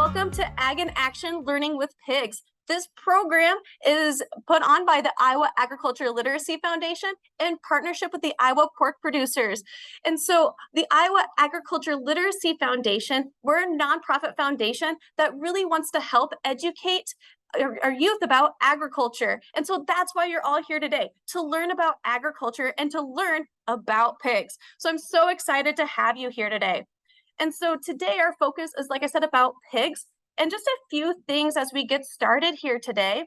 Welcome to Ag in Action Learning with Pigs. This program is put on by the Iowa Agriculture Literacy Foundation in partnership with the Iowa Pork Producers. And so the Iowa Agriculture Literacy Foundation, we're a nonprofit foundation that really wants to help educate our youth about agriculture. And so that's why you're all here today, to learn about agriculture and to learn about pigs. So I'm so excited to have you here today. And so today our focus is, like I said, about pigs. And just a few things as we get started here today.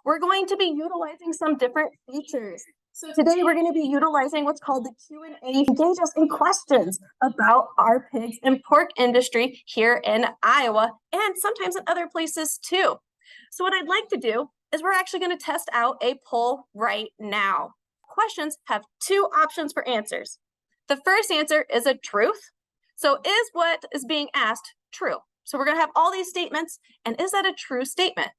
We're going to be utilizing some different features. So today we're going to be utilizing what's called the Q&A. Engage us in questions about our pigs and pork industry here in Iowa and sometimes in other places too. So what I'd like to do is we're actually going to test out a poll right now. Questions have two options for answers. The first answer is a truth. So is what is being asked true? So we're going to have all these statements, and is that a true statement?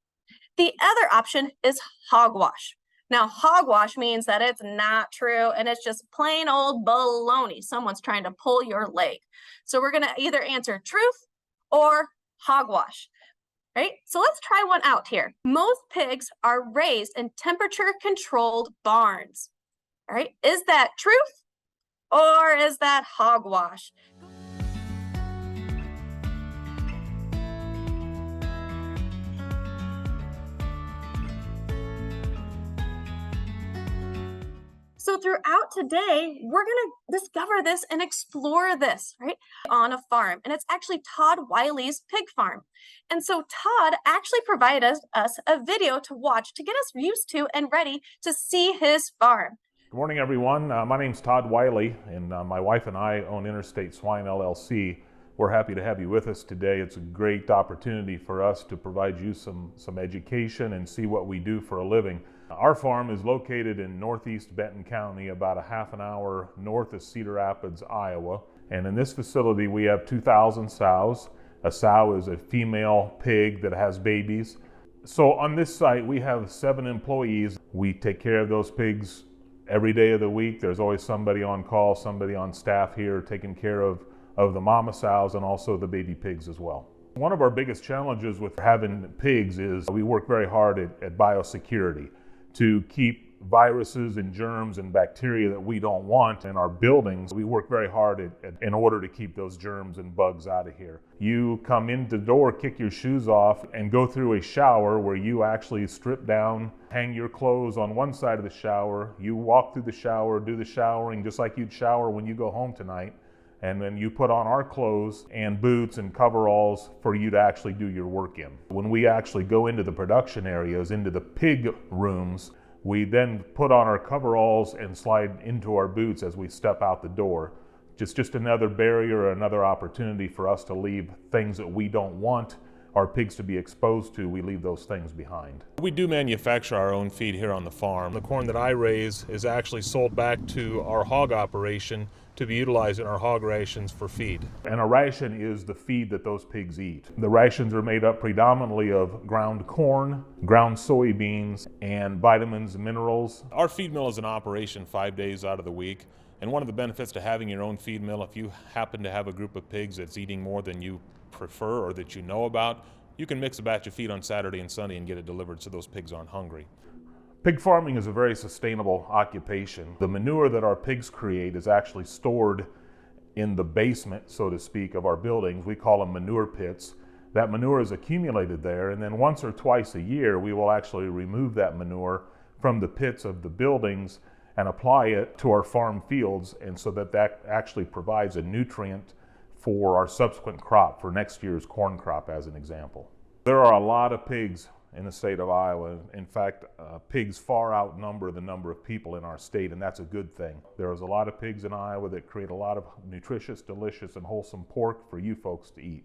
The other option is hogwash. Now, hogwash means that it's not true, and it's just plain old baloney. Someone's trying to pull your leg. So we're going to either answer truth or hogwash, right? So let's try one out here. Most pigs are raised in temperature-controlled barns, all right? Is that truth or is that hogwash? So throughout today, we're going to discover this and explore this, right, on a farm. And it's actually Todd Wiley's pig farm. And so Todd actually provided us a video to watch to get us used to and ready to see his farm. Good morning, everyone. My name's Todd Wiley, and my wife and I own Interstate Swine LLC. We're happy to have you with us today. It's a great opportunity for us to provide you some education and see what we do for a living. Our farm is located in northeast Benton County, about a half an hour north of Cedar Rapids, Iowa. And in this facility, we have 2,000 sows. A sow is a female pig that has babies. So on this site, we have 7 employees. We take care of those pigs every day of the week. There's always somebody on call, somebody on staff here taking care of the mama sows and also the baby pigs as well. One of our biggest challenges with having pigs is we work very hard at biosecurity to keep viruses and germs and bacteria that we don't want in our buildings. We work very hard in order to keep those germs and bugs out of here. You come in the door, kick your shoes off, and go through a shower where you actually strip down, hang your clothes on one side of the shower. You walk through the shower, do the showering just like you'd shower when you go home tonight. And then you put on our clothes and boots and coveralls for you to actually do your work in. When we actually go into the production areas, into the pig rooms, we then put on our coveralls and slide into our boots as we step out the door. Just another barrier or another opportunity for us to leave things that we don't want our pigs to be exposed to. We leave those things behind. We do manufacture our own feed here on the farm. The corn that I raise is actually sold back to our hog operation to be utilized in our hog rations for feed. And a ration is the feed that those pigs eat. The rations are made up predominantly of ground corn, ground soybeans, and vitamins and minerals. Our feed mill is in operation 5 days out of the week. And one of the benefits to having your own feed mill, if you happen to have a group of pigs that's eating more than you prefer or that you know about, you can mix a batch of feed on Saturday and Sunday and get it delivered so those pigs aren't hungry. Pig farming is a very sustainable occupation. The manure that our pigs create is actually stored in the basement, so to speak, of our buildings. We call them manure pits. That manure is accumulated there, and then once or twice a year we will actually remove that manure from the pits of the buildings and apply it to our farm fields, and so that actually provides a nutrient for our subsequent crop, for next year's corn crop as an example. There are a lot of pigs in the state of Iowa. In fact, pigs far outnumber the number of people in our state, and that's a good thing. There's a lot of pigs in Iowa that create a lot of nutritious, delicious, and wholesome pork for you folks to eat.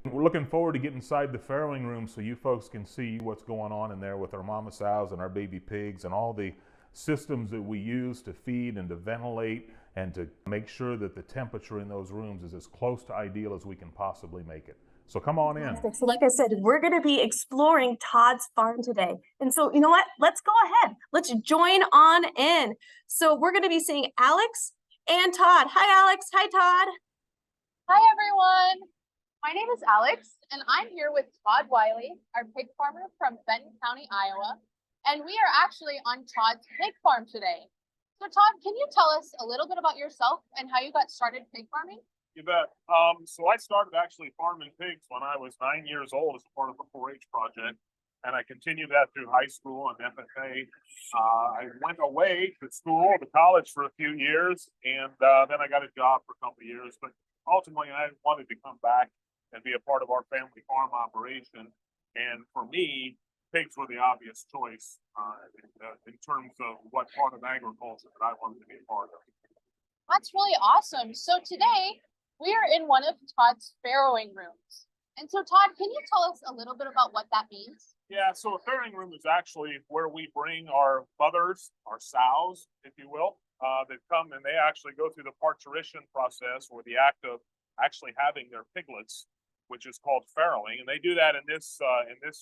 We're looking forward to getting inside the farrowing room so you folks can see what's going on in there with our mama sows and our baby pigs and all the systems that we use to feed and to ventilate and to make sure that the temperature in those rooms is as close to ideal as we can possibly make it. So come on in. So like I said, we're going to be exploring Todd's farm today. And so, you know what? Let's go ahead. Let's join on in. So we're going to be seeing Alex and Todd. Hi, Alex. Hi, Todd. Hi, everyone. My name is Alex, and I'm here with Todd Wiley, our pig farmer from Benton County, Iowa. And we are actually on Todd's pig farm today. So Todd, can you tell us a little bit about yourself and how you got started pig farming? You bet. So I started actually farming pigs when I was 9 years old as a part of a 4-H project, and I continued that through high school and FFA. I went away to school, to college for a few years, and then I got a job for a couple of years. But ultimately, I wanted to come back and be a part of our family farm operation. And for me, pigs were the obvious choice in terms of what part of agriculture that I wanted to be a part of. That's really awesome. So today we are in one of Todd's farrowing rooms. And so Todd, can you tell us a little bit about what that means? Yeah, so a farrowing room is actually where we bring our mothers, our sows, if you will, that come and they actually go through the parturition process, or the act of actually having their piglets, which is called farrowing. And they do that in this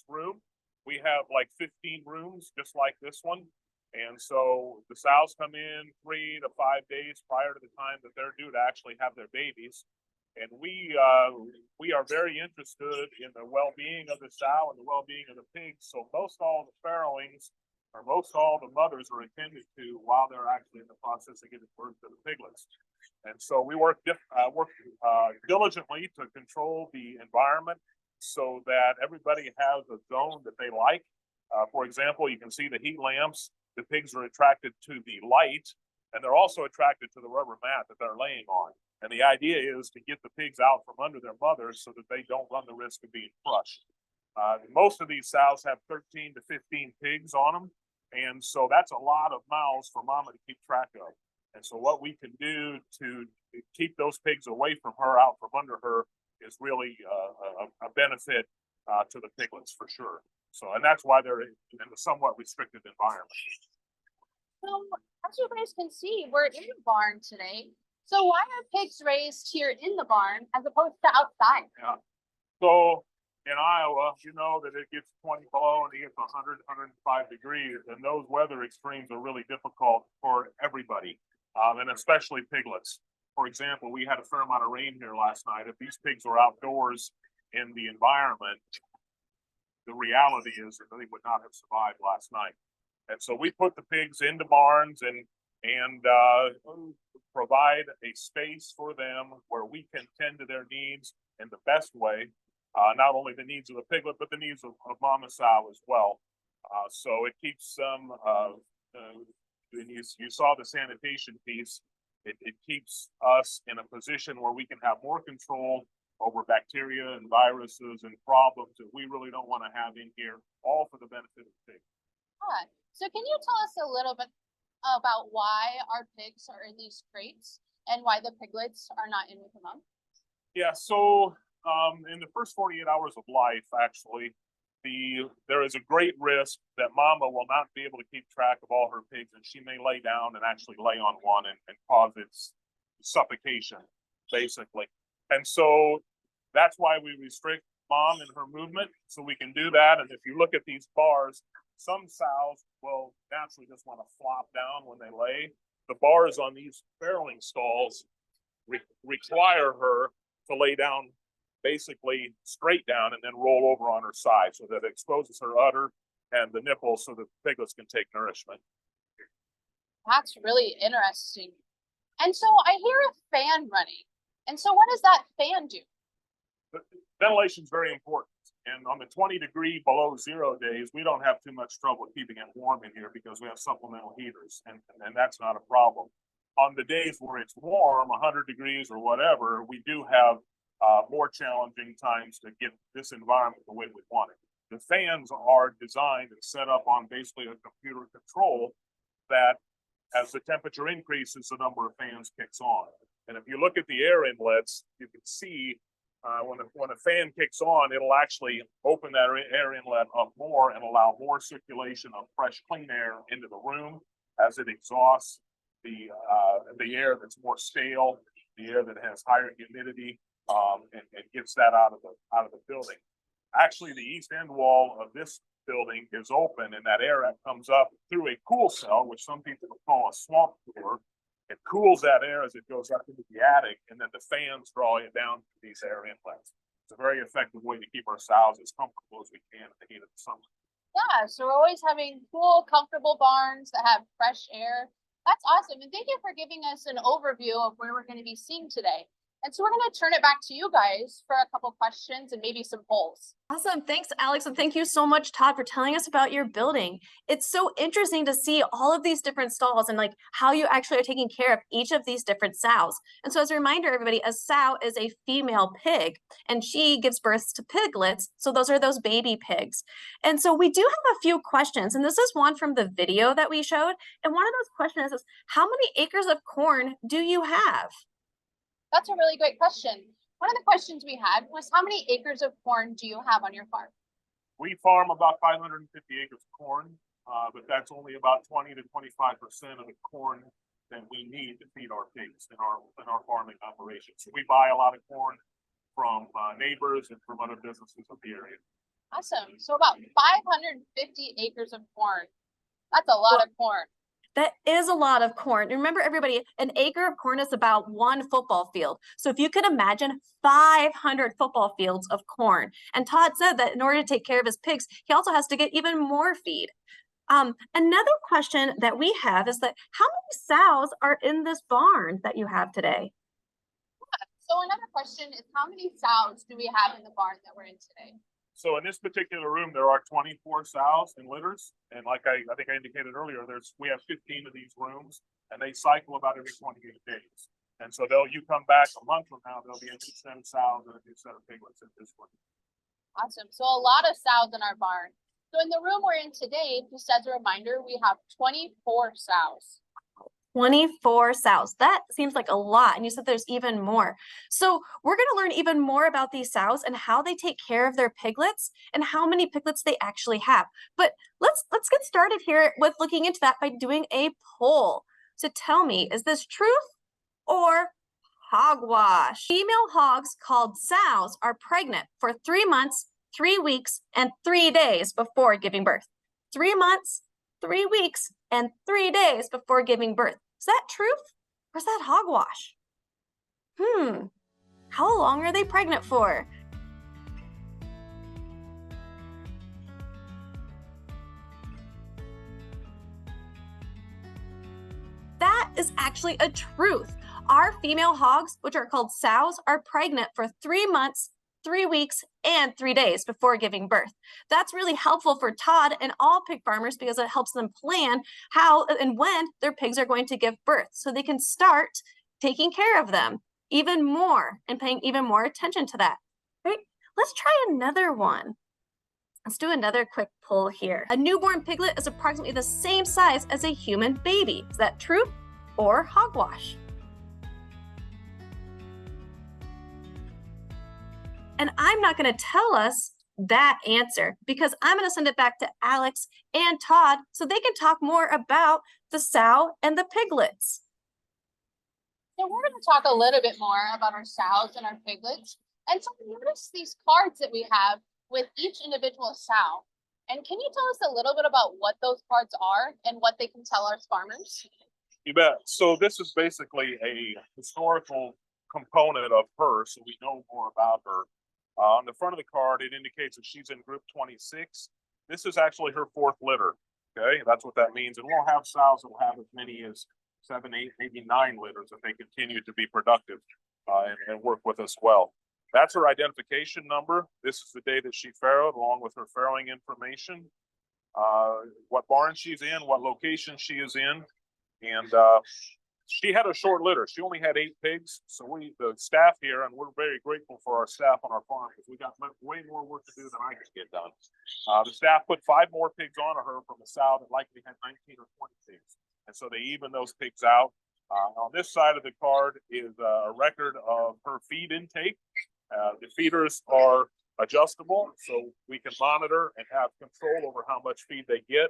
room. We have like 15 rooms just like this one. And so the sows come in 3 to 5 days prior to the time that they're due to actually have their babies. And we are very interested in the well-being of the sow and the well-being of the pigs. So most all the farrowings, or most all the mothers, are attended to while they're actually in the process of giving birth to the piglets. And so we work diligently to control the environment so that everybody has a zone that they like. For example, you can see the heat lamps. The pigs are attracted to the light, and they're also attracted to the rubber mat that they're laying on. And the idea is to get the pigs out from under their mothers so that they don't run the risk of being crushed. Most of these sows have 13 to 15 pigs on them. And so that's a lot of mouths for mama to keep track of. And so what we can do to keep those pigs away from her, out from under her, is really a benefit to the piglets for sure. So, and that's why they're in a somewhat restricted environment. So as you guys can see, we're in a barn today. So why are pigs raised here in the barn as opposed to outside? Yeah. So in Iowa, you know that it gets 20 below and it gets 100, 105 degrees, and those weather extremes are really difficult for everybody, and especially piglets. For example, we had a fair amount of rain here last night. If these pigs were outdoors in the environment, the reality is that they would not have survived last night. And so we put the pigs into barns and provide a space for them where we can tend to their needs in the best way. Not only the needs of the piglet, but the needs of mama sow as well. So it keeps them, you saw the sanitation piece, it keeps us in a position where we can have more control over bacteria and viruses and problems that we really don't want to have in here, all for the benefit of the pig. So can you tell us a little bit about why our pigs are in these crates and why the piglets are not in with the mom? Yeah, so in the first 48 hours of life, actually, there is a great risk that mama will not be able to keep track of all her pigs, and she may lay down and actually lay on one and cause its suffocation, basically. And so that's why we restrict mom and her movement, so we can do that. And if you look at these bars, some sows will naturally just want to flop down when they lay. The bars on these farrowing stalls require her to lay down basically straight down and then roll over on her side, so that it exposes her udder and the nipples so that the piglets can take nourishment. That's really interesting. And so I hear a fan running. And so what does that fan do? Ventilation is very important. And on the 20-degree below zero days, we don't have too much trouble keeping it warm in here because we have supplemental heaters, and that's not a problem. On the days where it's warm, 100 degrees or whatever, we do have more challenging times to get this environment the way we want it. The fans are designed and set up on basically a computer control that as the temperature increases, the number of fans kicks on. And if you look at the air inlets, you can see when a fan kicks on, it'll actually open that air inlet up more and allow more circulation of fresh, clean air into the room as it exhausts the air that's more stale, the air that has higher humidity, and gets that out of the building. Actually, the east end wall of this building is open, and that air comes up through a cool cell, which some people call a swamp cooler. It cools that air as it goes up into the attic, and then the fans draw it down to these air inlets. It's a very effective way to keep our sows as comfortable as we can in the heat of the summer. Yeah, so we're always having cool, comfortable barns that have fresh air. That's awesome. And thank you for giving us an overview of where we're going to be seeing today. And so we're going to turn it back to you guys for a couple questions and maybe some polls. Awesome. Thanks, Alex. And thank you so much, Todd, for telling us about your building. It's so interesting to see all of these different stalls and like how you actually are taking care of each of these different sows. And so as a reminder, everybody, a sow is a female pig and she gives birth to piglets. So those are those baby pigs. And so we do have a few questions. And this is one from the video that we showed. And one of those questions is, how many acres of corn do you have? That's a really great question. One of the questions we had was, how many acres of corn do you have on your farm? We farm about 550 acres of corn, but that's only about 20 to 25% of the corn that we need to feed our pigs in our farming operations. So we buy a lot of corn from neighbors and from other businesses of the area. Awesome. So about 550 acres of corn. That's a lot of corn. That is a lot of corn. Remember, everybody, an acre of corn is about one football field. So if you could imagine 500 football fields of corn. And Todd said that in order to take care of his pigs, he also has to get even more feed. Another question that we have is that how many sows are in this barn that you have today? So another question is, how many sows do we have in the barn that we're in today? So in this particular room, there are 24 sows and litters. And like I think I indicated earlier, we have 15 of these rooms and they cycle about every 28 days. And so you come back a month from now, there'll be a new set of sows and a new set of piglets in this one. Awesome. So a lot of sows in our barn. So in the room we're in today, just as a reminder, we have 24 sows. 24 sows. That seems like a lot. And you said there's even more. So we're going to learn even more about these sows and how they take care of their piglets and how many piglets they actually have. But let's get started here with looking into that by doing a poll. So tell me, is this truth or hogwash? Female hogs called sows are pregnant for 3 months, 3 weeks, and 3 days before giving birth. 3 months, 3 weeks, and 3 days before giving birth. Is that truth or is that hogwash? How long are they pregnant for? That is actually a truth. Our female hogs, which are called sows, are pregnant for 3 months, 3 weeks, and 3 days before giving birth. That's really helpful for Todd and all pig farmers because it helps them plan how and when their pigs are going to give birth so they can start taking care of them even more and paying even more attention to that. Right? Let's try another one. Let's do another quick poll here. A newborn piglet is approximately the same size as a human baby. Is that truth or hogwash? And I'm not going to tell us that answer because I'm going to send it back to Alex and Todd so they can talk more about the sow and the piglets. So we're going to talk a little bit more about our sows and our piglets. And so notice these cards that we have with each individual sow. And can you tell us a little bit about what those cards are and what they can tell our farmers? You bet. So this is basically a historical component of her, so we know more about her. On the front of the card, it indicates that she's in group 26. This is actually her 4th litter. Okay, that's what that means. And we'll have sows that will have as many as 7, 8, maybe 9 litters if they continue to be productive and work with us well. That's her identification number. This is the day that she farrowed, along with her farrowing information, what barn she's in, what location she is in, and she had a short litter. She only had 8 pigs. So the staff here, and we're very grateful for our staff on our farm because we got way more work to do than I could get done. The staff put 5 more pigs on her from a sow that likely had 19 or 20 pigs. And so they even those pigs out. On this side of the card is a record of her feed intake. The feeders are adjustable, so we can monitor and have control over how much feed they get.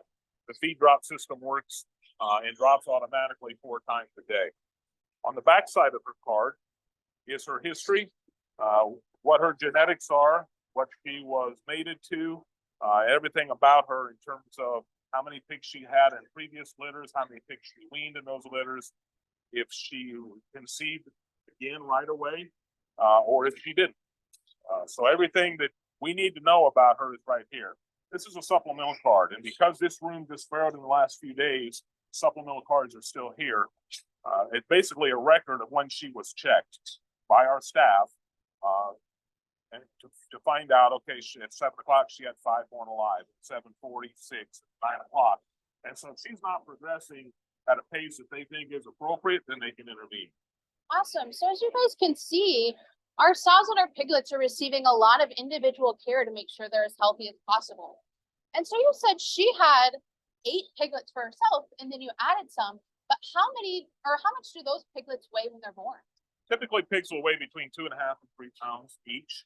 The feed drop system works and drops automatically 4 times a day. On the back side of her card is her history, what her genetics are, what she was mated to, everything about her in terms of how many pigs she had in previous litters, how many pigs she weaned in those litters, if she conceived again right away, or if she didn't. So everything that we need to know about her is right here. This is a supplemental card, and because this room just failed in the last few days, supplemental cards are still here. It's basically a record of when she was checked by our staff, and to find out, okay, at 7 o'clock, she had 5 born alive, 7:46, 9 o'clock. And so if she's not progressing at a pace that they think is appropriate, then they can intervene. Awesome. So as you guys can see, our sows and our piglets are receiving a lot of individual care to make sure they're as healthy as possible. And so you said she had 8 piglets for herself, and then you added some, but how much do those piglets weigh when they're born? Typically, pigs will weigh between 2.5 and 3 pounds each.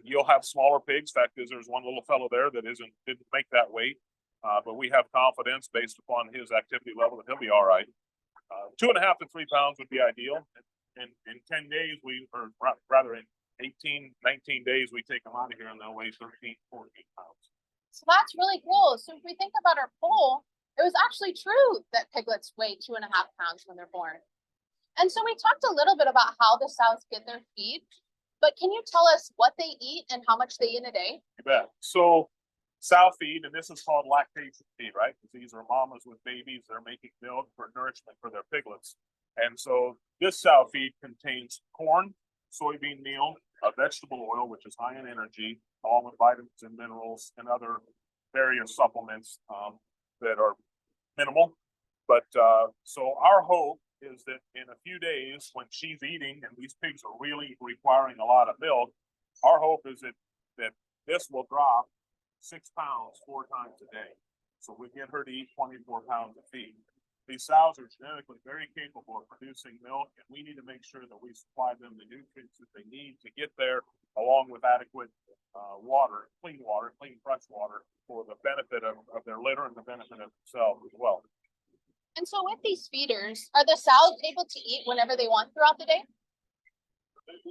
You'll have smaller pigs. Fact is, there's one little fellow there that didn't make that weight, but we have confidence based upon his activity level that he'll be all right. 2.5 to 3 pounds would be ideal. In 10 days, or rather in 18, 19 days, we take them out of here and they'll weigh 13, 14 pounds. So that's really cool. So if we think about our poll, it was actually true that piglets weigh 2.5 pounds when they're born. And so we talked a little bit about how the sows get their feed, but can you tell us what they eat and how much they eat in a day? You bet. So sow feed, and this is called lactation feed, right? Because these are mamas with babies. They're making milk for nourishment for their piglets. And so this sow feed contains corn, soybean meal, vegetable oil, which is high in energy, along with vitamins and minerals and other various supplements that are minimal. But so our hope is that in a few days, when she's eating and these pigs are really requiring a lot of milk, our hope is that this will drop 6 pounds 4 times a day. So we get her to eat 24 pounds of feed. These sows are genetically very capable of producing milk, and we need to make sure that we supply them the nutrients that they need to get there, along with adequate water, clean fresh water, for the benefit of their litter and the benefit of themselves as well. And so with these feeders, are the sows able to eat whenever they want throughout the day?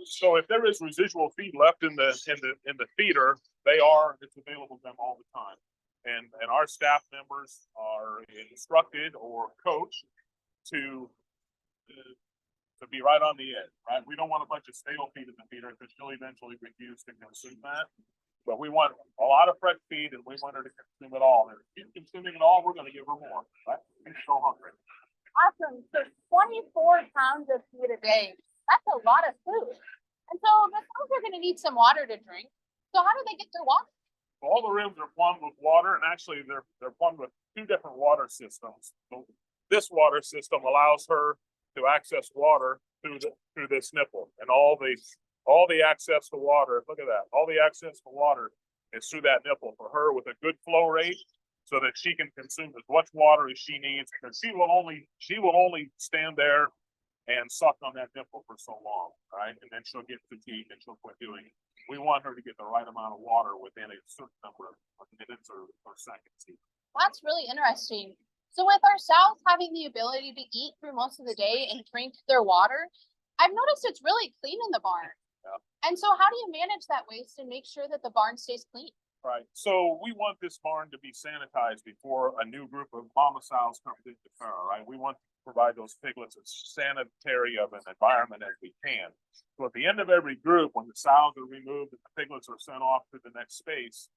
So if there is residual feed left in the feeder, it's available to them all the time. And our staff members are instructed or coached to be right on the edge, right? We don't want a bunch of stale feed in the feeder because she'll eventually refuse to consume that. But we want a lot of fresh feed, and we want her to consume it all. And if she's consuming it all, we're going to give her more, right? She's so hungry. Awesome. So 24 pounds of feed a day. That's a lot of food. And so the sows are going to need some water to drink. So how do they get their water? All the rooms are plumbed with water, and actually they're plumbed with 2 different water systems. So this water system allows her to access water through this nipple, and all the access to water. Look at that! All the access to water is through that nipple for her, with a good flow rate, so that she can consume as much water as she needs. Because she will only stand there and suck on that nipple for so long, right? And then she'll get fatigued and she'll quit doing it. We want her to get the right amount of water within a certain number of minutes or seconds. That's really interesting. So with our sows having the ability to eat through most of the day and drink their water, I've noticed it's really clean in the barn. Yeah. And so how do you manage that waste and make sure that the barn stays clean? Right. So we want this barn to be sanitized before a new group of mama sows comes into Farrah, right? We want to provide those piglets as sanitary of an environment as we can. So at the end of every group, when the sows are removed and the piglets are sent off to the next space,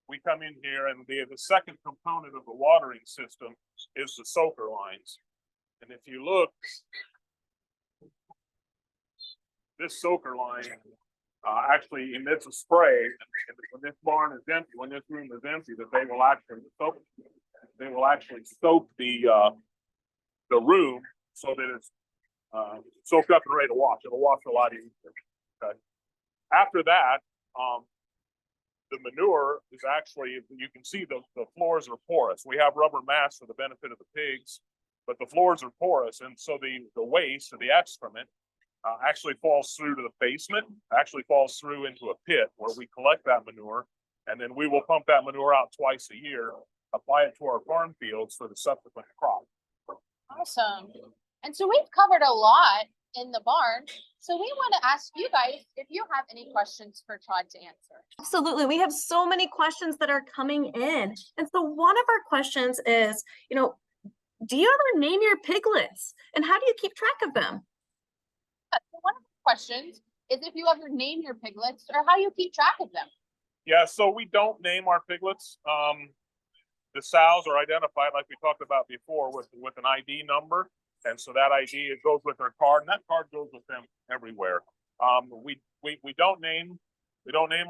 we come in here, and the second component of the watering system is the soaker lines. And if you look, this soaker line actually emits a spray, and when this barn is empty, when this room is empty, that they will actually soak the room so that it's soaked up and ready to wash. It'll wash a lot easier. Okay. After that, the manure is actually, you can see the floors are porous. We have rubber mats for the benefit of the pigs, but the floors are porous, and so the waste or the excrement actually falls through to the basement, actually falls through into a pit where we collect that manure, and then we will pump that manure out twice a year, apply it to our farm fields for the subsequent crop. Awesome. And so we've covered a lot in the barn. So we want to ask you guys if you have any questions for Todd to answer. Absolutely. We have so many questions that are coming in. And so one of our questions is, do you ever name your piglets? And how do you keep track of them? So one of the questions is if you ever name your piglets or how you keep track of them. Yeah, so we don't name our piglets. The sows are identified, like we talked about before, with an ID number. And so that ID, it goes with their card, and that card goes with them everywhere. We don't name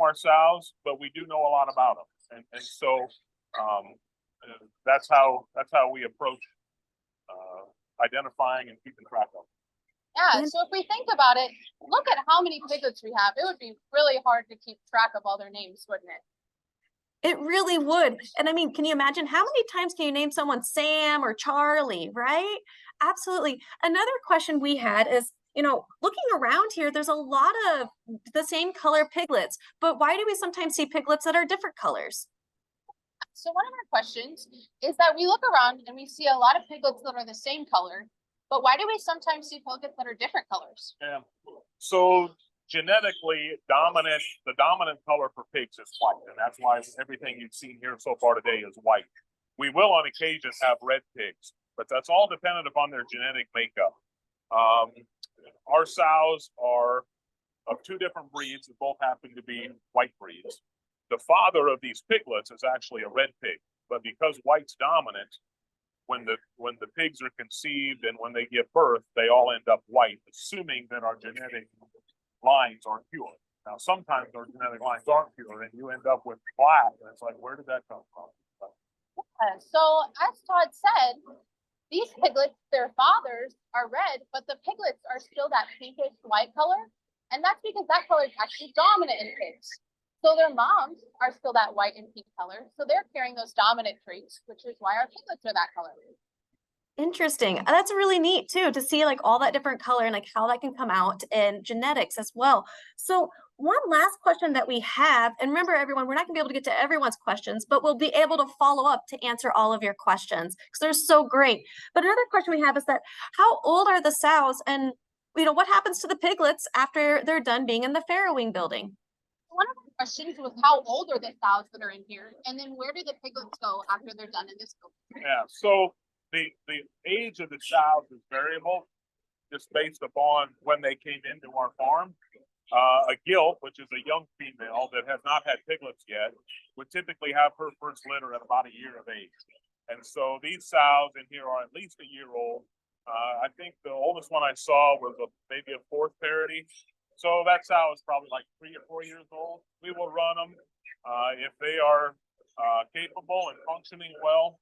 our sows, but we do know a lot about them. And so that's how we approach identifying and keeping track of them. Yeah, so if we think about it, look at how many piglets we have. It would be really hard to keep track of all their names, wouldn't it? It really would. And I mean, can you imagine how many times can you name someone Sam or Charlie, right? Absolutely. Another question we had is, looking around here, there's a lot of the same color piglets, but why do we sometimes see piglets that are different colors? So one of our questions is that we look around and we see a lot of piglets that are the same color, but why do we sometimes see piglets that are different colors? Yeah. So genetically the dominant color for pigs is white, and that's why everything you've seen here so far today is white. We will on occasion have red pigs, but that's all dependent upon their genetic makeup. Our sows are of two different breeds that both happen to be white breeds. The father of these piglets is actually a red pig, but because white's dominant, when the pigs are conceived and when they give birth, they all end up white, assuming that our genetic lines are pure. Now, sometimes our genetic lines aren't pure, and you end up with black, and it's like, where did that come from? Yeah, so as Todd said, these piglets, their fathers are red, but the piglets are still that pinkish white color, and that's because that color is actually dominant in pigs. So their moms are still that white and pink color, so they're carrying those dominant traits, which is why our piglets are that color. Interesting. That's really neat too, to see like all that different color and like how that can come out in genetics as well. So one last question that we have, and remember everyone, we're not gonna be able to get to everyone's questions, but we'll be able to follow up to answer all of your questions because they're so great. But another question we have is that how old are the sows, and what happens to the piglets after they're done being in the farrowing building? One of the questions was how old are the sows that are in here, and then where do the piglets go after they're done in this building? Yeah, so the age of the sows is variable, just based upon when they came into our farm. A gilt, which is a young female that has not had piglets yet, would typically have her first litter at about a year of age. And so these sows in here are at least a year old. I think the oldest one I saw was maybe a fourth parity. So that sow is probably like 3 or 4 years old. We will run them. If they are capable and functioning well,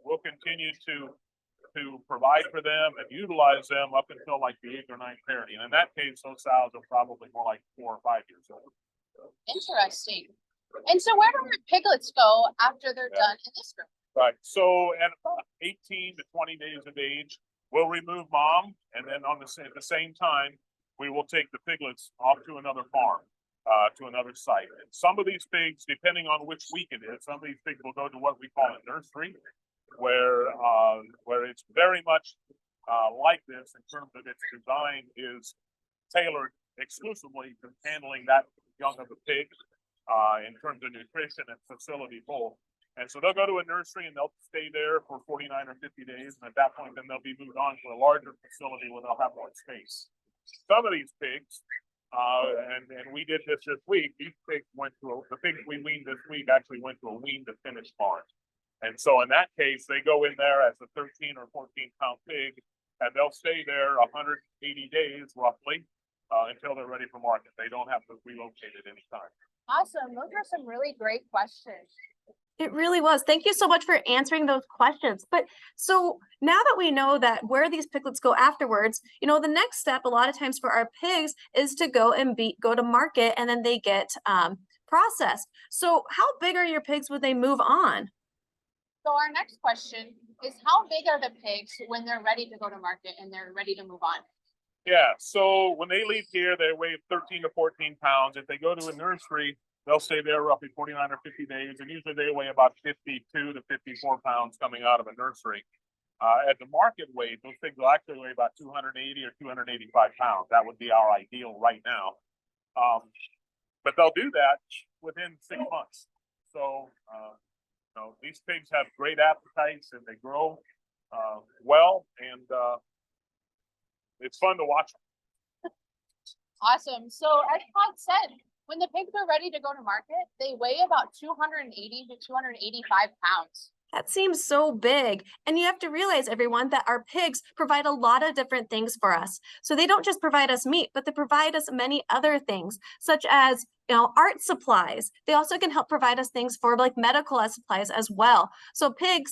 we'll continue to provide for them and utilize them up until like the 8th or 9th parity. And in that case, those sows are probably more like 4 or 5 years old. Interesting. And so where do our piglets go after they're done in this room? Right. So at about 18 to 20 days of age, we'll remove mom, and then at the same time, we will take the piglets off to another farm, to another site. And some of these pigs, depending on which week it is, some of these pigs will go to what we call a nursery, where it's very much like this in terms of its design is tailored exclusively to handling that young of a pig in terms of nutrition and facility both. And so they'll go to a nursery and they'll stay there for 49 or 50 days. And at that point, then they'll be moved on to a larger facility where they'll have more space. Some of these pigs, and we did this week, the pigs we weaned this week actually went to a wean to finish farm. And so in that case, they go in there as a 13 or 14 pound pig, and they'll stay there 180 days roughly until they're ready for market. They don't have to relocate at any time. Awesome. Those are some really great questions. It really was. Thank you so much for answering those questions. But so now that we know that where these piglets go afterwards, the next step a lot of times for our pigs is to go to market, and then they get processed. So how big are your pigs when they move on? So our next question is, how big are the pigs when they're ready to go to market and they're ready to move on? Yeah, so when they leave here, they weigh 13 to 14 pounds. If they go to a nursery, they'll stay there roughly 49 or 50 days, and usually they weigh about 52 to 54 pounds coming out of a nursery. At the market weight, those pigs will actually weigh about 280 or 285 pounds. That would be our ideal right now. But they'll do that within 6 months. So, these pigs have great appetites and they grow well, and it's fun to watch them. Awesome. So as Todd said, when the pigs are ready to go to market, they weigh about 280 to 285 pounds. That seems so big. And you have to realize, everyone, that our pigs provide a lot of different things for us. So they don't just provide us meat, but they provide us many other things, such as art supplies. They also can help provide us things for like medical supplies as well. So pig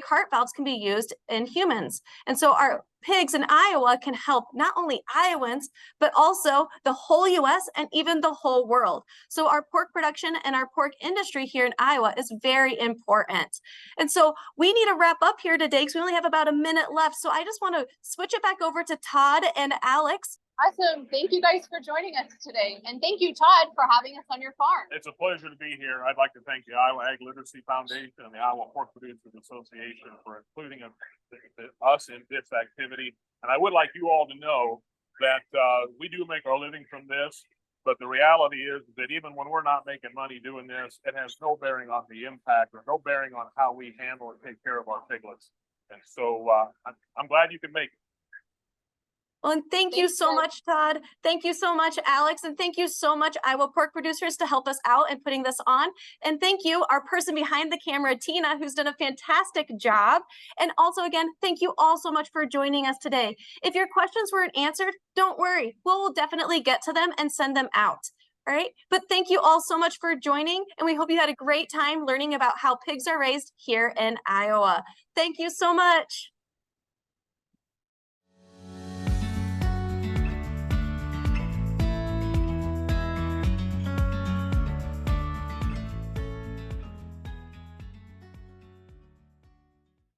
heart valves can be used in humans. And so our pigs in Iowa can help not only Iowans, but also the whole US and even the whole world. So our pork production and our pork industry here in Iowa is very important. And so we need to wrap up here today because we only have about a minute left. So I just want to switch it back over to Todd and Alex. Awesome. Thank you guys for joining us today. And thank you, Todd, for having us on your farm. It's a pleasure to be here. I'd like to thank the Iowa Ag Literacy Foundation and the Iowa Pork Producers Association for including us in this activity. And I would like you all to know that we do make our living from this, but the reality is that even when we're not making money doing this, it has no bearing on the impact or no bearing on how we handle and take care of our piglets. And so I'm glad you can make it. Well, and thank you so much, Todd. Thank you so much, Alex. And thank you so much, Iowa Pork Producers, to help us out and putting this on. And thank you, our person behind the camera, Tina, who's done a fantastic job. And also, again, thank you all so much for joining us today. If your questions weren't answered, don't worry. We'll definitely get to them and send them out. All right. But thank you all so much for joining. And we hope you had a great time learning about how pigs are raised here in Iowa. Thank you so much.